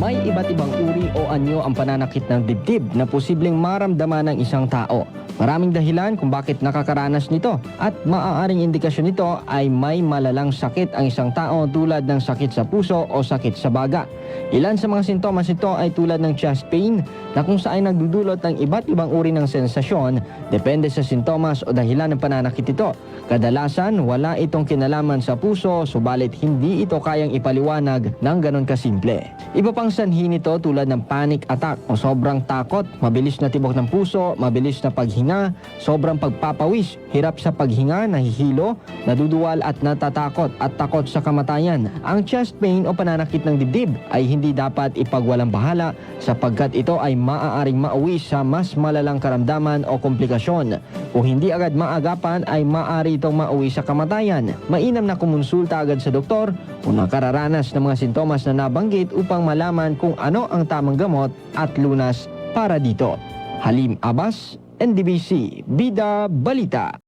May iba't ibang uri o anyo ang pananakit ng dibdib na posibleng maramdaman ng isang tao. Maraming dahilan kung bakit nakakaranas nito at maaaring indikasyon nito ay may malalang sakit ang isang tao tulad ng sakit sa puso o sakit sa baga. Ilan sa mga sintomas nito ay tulad ng chest pain na kung saan nagdudulot ng iba't ibang uri ng sensasyon depende sa sintomas o dahilan ng pananakit ito. Kadalasan, wala itong kinalaman sa puso, subalit hindi ito kayang ipaliwanag ng ganon kasimple. Iba pang sanhi nito tulad ng panic attack o sobrang takot, mabilis na tibok ng puso, mabilis na paghinga, sobrang pagpapawis, hirap sa paghinga, nahihilo, naduduwal at natatakot at takot sa kamatayan. Ang chest pain o pananakit ng dibdib ay hindi dapat ipagwalang bahala sapagkat ito ay maaaring mauwi sa mas malalang karamdaman o komplikasyon. Kung hindi agad maagapan ay maaari itong mauwi sa kamatayan. Mainam na kumonsulta agad sa doktor kung nakararanas ng mga sintomas na nabanggit upang malaman kung ano ang tamang gamot at lunas para dito. Halim Abbas, NDBC, Bida Balita.